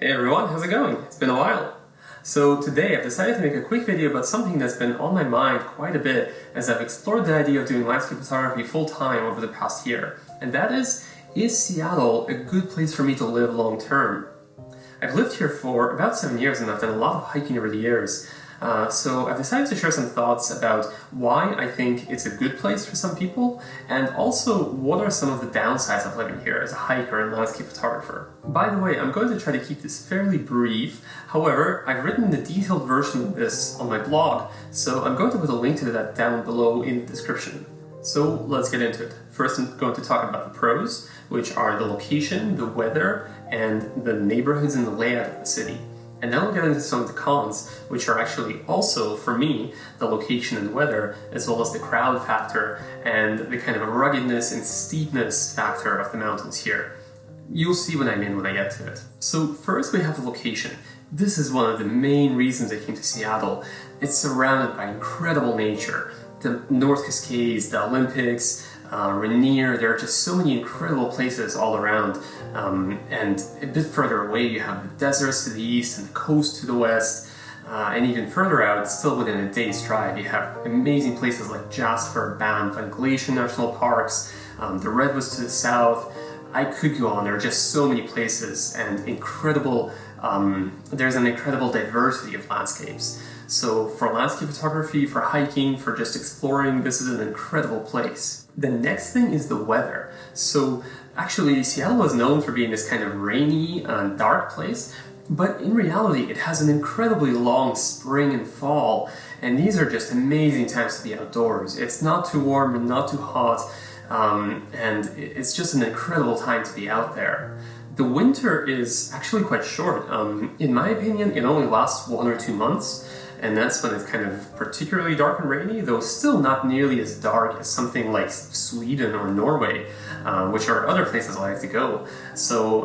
Hey everyone, how's it going? It's been a while. So today I've decided to make a quick video about something that's been on my mind quite a bit as I've explored the idea of doing landscape photography full-time over the past year. And that is Seattle a good place for me to live long-term? I've lived here for about 7 years and I've done a lot of hiking over the years. So I've decided to share some thoughts about why I think it's a good place for some people, and also what are some of the downsides of living here as a hiker and landscape photographer. By the way, I'm going to try to keep this fairly brief. However, I've written the detailed version of this on my blog, so I'm going to put a link to that down below in the description. So let's get into it. First, I'm going to talk about the pros, which are the location, the weather, and the neighborhoods and the layout of the city. And then we'll get into some of the cons, which are actually also, for me, the location and weather, as well as the crowd factor and the kind of ruggedness and steepness factor of the mountains here. You'll see what I mean when I get to it. So first we have the location. This is one of the main reasons I came to Seattle. It's surrounded by incredible nature. The North Cascades, the Olympics, Rainier, there are just so many incredible places all around. And a bit further away you have the deserts to the east and the coast to the west. And even further out, still within a day's drive, you have amazing places like Jasper, Banff, and Glacier National Parks, the Redwoods to the south. I could go on, there are just so many places and incredible, there's an incredible diversity of landscapes. So for landscape photography, for hiking, for just exploring, this is an incredible place. The next thing is the weather. So actually, Seattle is known for being this kind of rainy and dark place, but in reality, it has an incredibly long spring and fall, and these are just amazing times to be outdoors. It's not too warm and not too hot, and it's just an incredible time to be out there. The winter is actually quite short. In my opinion, it only lasts 1 or 2 months, and that's when it's kind of particularly dark and rainy, though still not nearly as dark as something like Sweden or Norway, which are other places I like to go. So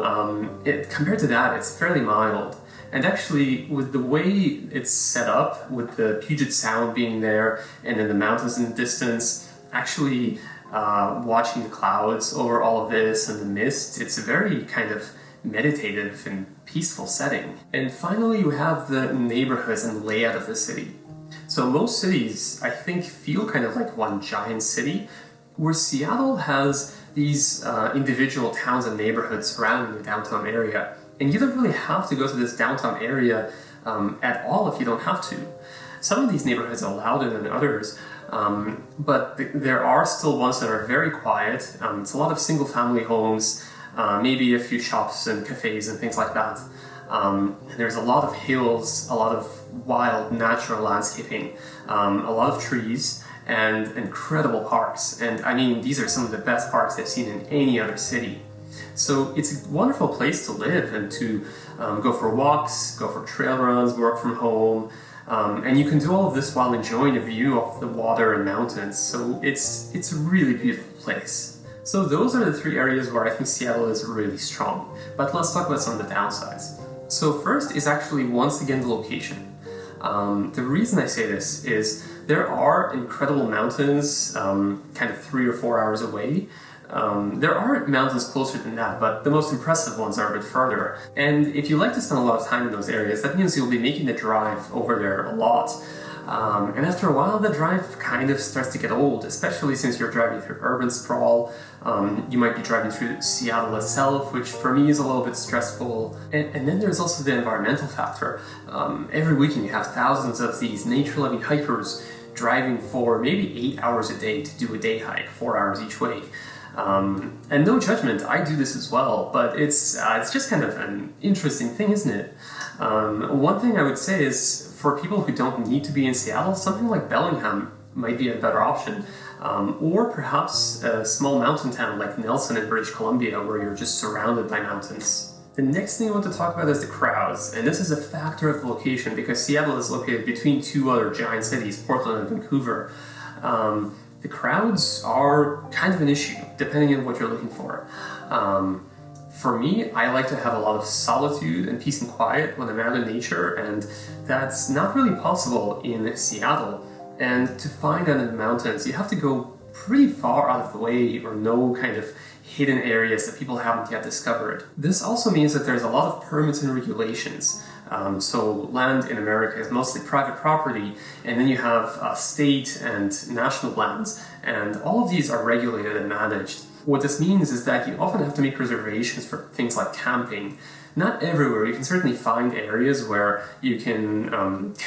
compared to that, it's fairly mild. And actually, with the way it's set up, with the Puget Sound being there, and then the mountains in the distance, actually watching the clouds over all of this and the mist, it's a very kind of meditative and peaceful setting. And finally, you have the neighborhoods and layout of the city. So most cities, I think, feel kind of like one giant city, where Seattle has these individual towns and neighborhoods surrounding the downtown area. And you don't really have to go to this downtown area at all if you don't have to. Some of these neighborhoods are louder than others, but there are still ones that are very quiet. It's a lot of single-family homes, maybe a few shops and cafes and things like that. There's a lot of hills, a lot of wild natural landscaping, a lot of trees, and incredible parks. And I mean, these are some of the best parks I've seen in any other city. So it's a wonderful place to live and to go for walks, go for trail runs, work from home. And you can do all of this while enjoying a view of the water and mountains. So it's a really beautiful place. So those are the 3 areas where I think Seattle is really strong. But let's talk about some of the downsides. So first is actually, once again, the location. The reason I say this is there are incredible mountains kind of 3 or 4 hours away. There are mountains closer than that, but the most impressive ones are a bit further. And if you like to spend a lot of time in those areas, that means you'll be making the drive over there a lot. And after a while, the drive kind of starts to get old, especially since you're driving through urban sprawl. You might be driving through Seattle itself, which for me is a little bit stressful. And then there's also the environmental factor. Every weekend you have thousands of these nature-loving hikers driving for maybe 8 hours a day to do a day hike, 4 hours each way. And no judgment, I do this as well, but it's just kind of an interesting thing, isn't it? One thing I would say is, for people who don't need to be in Seattle, something like Bellingham might be a better option. Or perhaps a small mountain town like Nelson in British Columbia, where you're just surrounded by mountains. The next thing I want to talk about is the crowds, and this is a factor of the location because Seattle is located between 2 other giant cities, Portland and Vancouver. The crowds are kind of an issue, depending on what you're looking for. For me, I like to have a lot of solitude and peace and quiet when I'm out in nature, and that's not really possible in Seattle. And to find that in the mountains, you have to go pretty far out of the way or know kind of hidden areas that people haven't yet discovered. This also means that there's a lot of permits and regulations. So land in America is mostly private property, and then you have state and national lands, and all of these are regulated and managed. What this means is that you often have to make reservations for things like camping. Not everywhere. You can certainly find areas where you can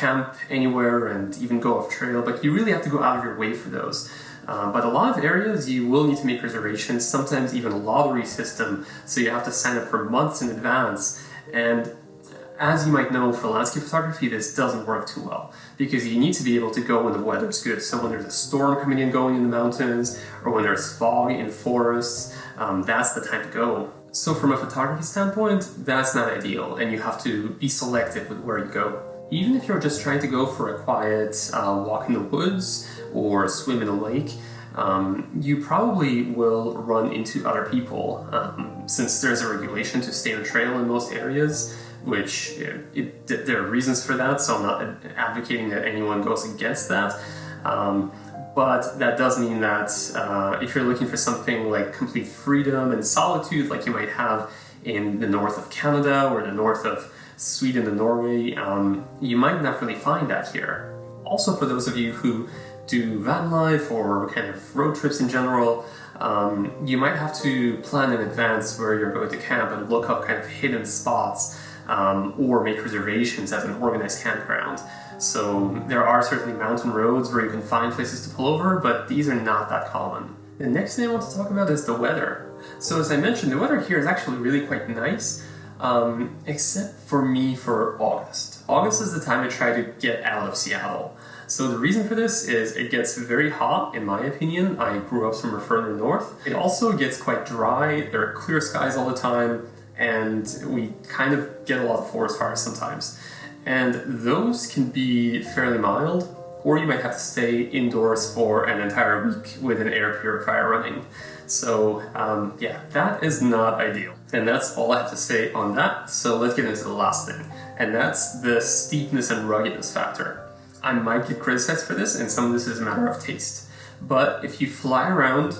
camp anywhere and even go off trail, but you really have to go out of your way for those. But a lot of areas you will need to make reservations, sometimes even a lottery system, so you have to sign up for months in advance. And as you might know, for landscape photography, this doesn't work too well because you need to be able to go when the weather's good. So when there's a storm coming and going in the mountains, or when there's fog in forests, that's the time to go. So from a photography standpoint, that's not ideal, and you have to be selective with where you go. Even if you're just trying to go for a quiet walk in the woods or swim in a lake, you probably will run into other people since there's a regulation to stay on trail in most areas, which there are reasons for that, so I'm not advocating that anyone goes against that. But that does mean that if you're looking for something like complete freedom and solitude, like you might have in the north of Canada or the north of Sweden and Norway, you might not really find that here. Also, for those of you who do van life or kind of road trips in general, you might have to plan in advance where you're going to camp and look up kind of hidden spots or make reservations at an organized campground. So there are certainly mountain roads where you can find places to pull over, but these are not that common. The next thing I want to talk about is the weather. So as I mentioned, the weather here is actually really quite nice, except for me for August. August is the time I try to get out of Seattle. So the reason for this is it gets very hot, in my opinion. I grew up somewhere further north. It also gets quite dry, there are clear skies all the time, and we kind of get a lot of forest fires sometimes. And those can be fairly mild, or you might have to stay indoors for an entire week with an air purifier running. So yeah, that is not ideal. And that's all I have to say on that. So let's get into the last thing, and that's the steepness and ruggedness factor. I might get criticized for this, and some of this is a matter of taste. But if you fly around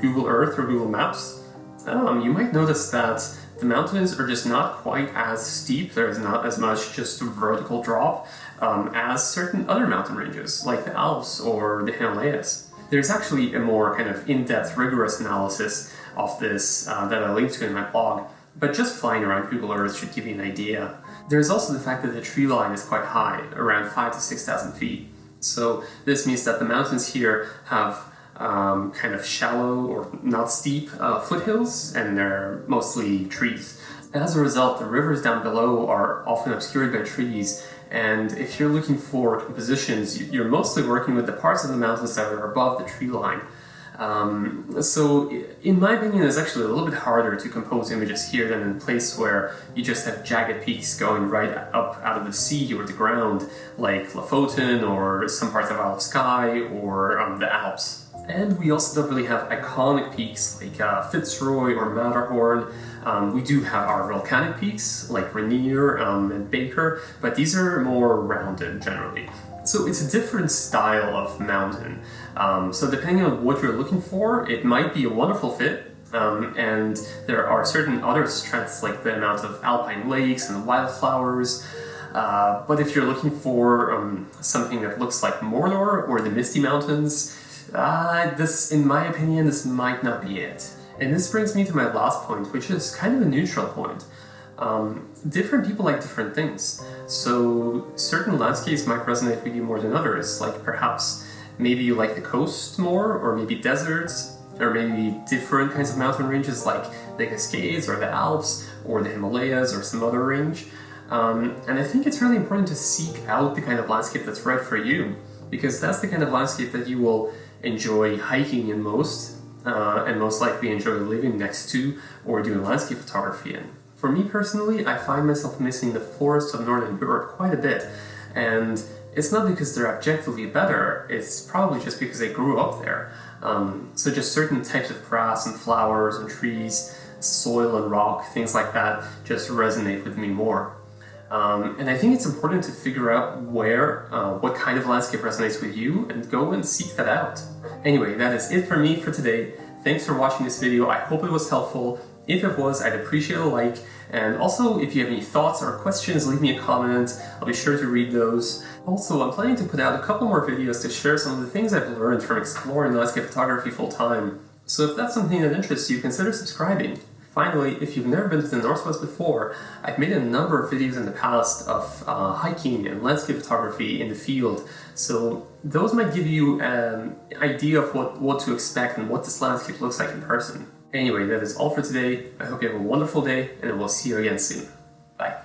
Google Earth or Google Maps, you might notice that the mountains are just not quite as steep. There's not as much just vertical drop as certain other mountain ranges, like the Alps or the Himalayas. There's actually a more kind of in-depth, rigorous analysis of this that I linked to in my blog, but just flying around Google Earth should give you an idea. There's also the fact that the tree line is quite high, around 5,000 to 6,000 feet. So this means that the mountains here have kind of shallow or not steep foothills, and they're mostly trees. As a result, the rivers down below are often obscured by trees, and if you're looking for compositions, you're mostly working with the parts of the mountains that are above the tree line. So in my opinion, it's actually a little bit harder to compose images here than in a place where you just have jagged peaks going right up out of the sea or the ground, like Lofoten or some parts of Isle of Skye or the Alps. And we also don't really have iconic peaks like Fitzroy or Matterhorn. We do have our volcanic peaks like Rainier and Baker, but these are more rounded generally. So it's a different style of mountain. So depending on what you're looking for, it might be a wonderful fit. And there are certain other strengths like the amount of alpine lakes and wildflowers. But if you're looking for something that looks like Mordor or the Misty Mountains, this, in my opinion, this might not be it. And this brings me to my last point, which is kind of a neutral point. Different people like different things. So certain landscapes might resonate with you more than others, like perhaps maybe you like the coast more, or maybe deserts, or maybe different kinds of mountain ranges like the Cascades or the Alps or the Himalayas or some other range. And I think it's really important to seek out the kind of landscape that's right for you, because that's the kind of landscape that you will enjoy hiking in most, and most likely enjoy living next to or doing landscape photography in. For me personally, I find myself missing the forests of Northern Europe quite a bit, and it's not because they're objectively better, it's probably just because I grew up there. So just certain types of grass and flowers and trees, soil and rock, things like that just resonate with me more. And I think it's important to figure out what kind of landscape resonates with you and go and seek that out. Anyway, that is it for me for today. Thanks for watching this video. I hope it was helpful. If it was, I'd appreciate a like. And also, if you have any thoughts or questions, leave me a comment. I'll be sure to read those. Also, I'm planning to put out a couple more videos to share some of the things I've learned from exploring landscape photography full time. So if that's something that interests you, consider subscribing. Finally, if you've never been to the Northwest before, I've made a number of videos in the past of hiking and landscape photography in the field. So those might give you an idea of what to expect and what this landscape looks like in person. Anyway, that is all for today. I hope you have a wonderful day, and we'll see you again soon. Bye.